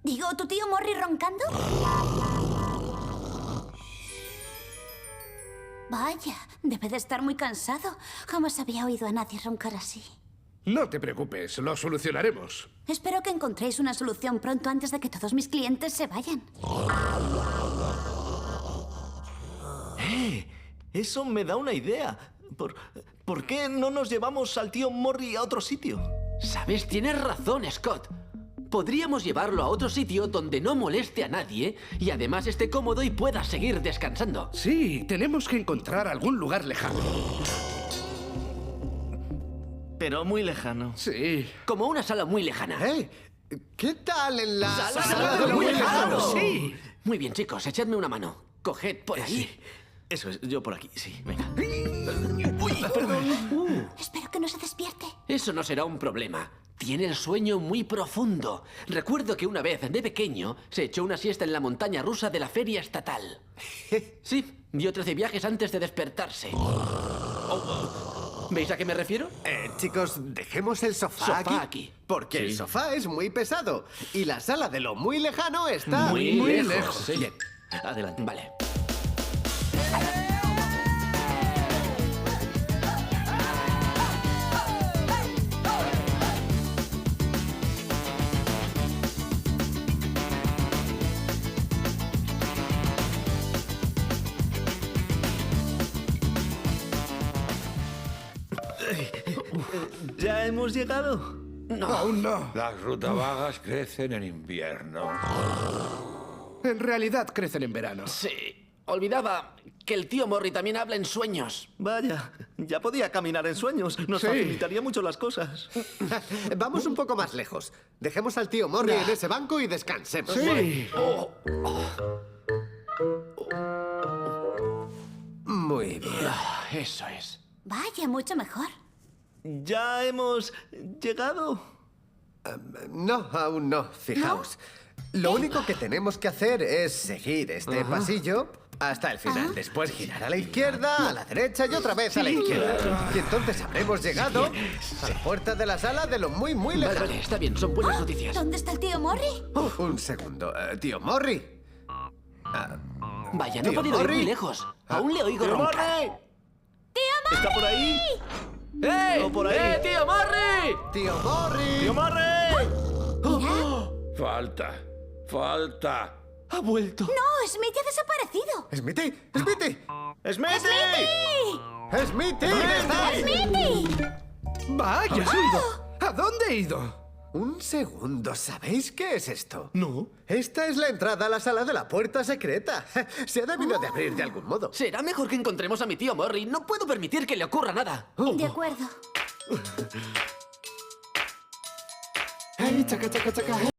Digo, ¿tu tío Morri roncando? Vaya, debe de estar muy cansado. Jamás había oído a nadie roncar así. No te preocupes, lo solucionaremos. Espero que encontréis una solución pronto antes de que todos mis clientes se vayan. Eso me da una idea. ¿Por qué no nos llevamos al tío Morri a otro sitio? ¿Sabes? Tienes razón, Scott. Podríamos llevarlo a otro sitio donde no moleste a nadie y además esté cómodo y pueda seguir descansando. Sí, tenemos que encontrar algún lugar lejano. Pero muy lejano. Sí. Como una sala muy lejana. ¿Qué tal en la ¡Sala de lo muy lejano! Sí. Muy bien, chicos, echadme una mano. Coged por ahí. Sí. Eso es, yo por aquí, sí, venga. Espero que no se despierte. Eso no será un problema. Tiene el sueño muy profundo. Recuerdo que una vez, de pequeño, se echó una siesta en la montaña rusa de la feria estatal. Sí, dio 13 viajes antes de despertarse. ¿Veis a qué me refiero? Chicos, dejemos el sofá, aquí. Porque el sofá es muy pesado. Y la sala de lo muy lejano está Muy lejos. Sí. Bien. Adelante. Vale. ¿Ya hemos llegado? Aún no. Las rutabagas crecen en invierno. En realidad crecen en verano. Sí. Olvidaba que el tío Morri también habla en sueños. Vaya, ya podía caminar en sueños. Nos Sí. facilitaría mucho las cosas. Vamos un poco más lejos. Dejemos al tío Morri en ese banco y descansemos. Sí. Muy bien. Eso es. Vaya, mucho mejor. ¿Ya hemos llegado? No, aún no. Fijaos. Lo único que tenemos que hacer es seguir este pasillo hasta el final. Después girar a la izquierda, a la derecha y otra vez a la izquierda. Y entonces habremos llegado a la puerta de la sala de lo muy, muy Vale, lejano. vale, está bien, son buenas noticias. ¿Dónde está el tío Morri? Un segundo. Tío Morri. Vaya, no he Tío podido ir Morri. muy lejos. Aún le oigo roncar. ¿Está por ahí? ¡Eh! No, por ahí. tío Morri! ¡Tío Morri! ¡Tío Morri! Falta. Ha vuelto. No, Smithy ha desaparecido. ¡Smithy! ¡Smithy! ¡Smithy! ¡Smithy! ¿Dónde estás? ¡Smithy! Vaya, ¿has ido? ¿A dónde he ido? Un segundo, ¿sabéis qué es esto? No. Esta es la entrada a la sala de la puerta secreta. Se ha debido de abrir de algún modo. Será mejor que encontremos a mi tío Morri. No puedo permitir que le ocurra nada. De acuerdo. Hey, chaca, chaca, chaca.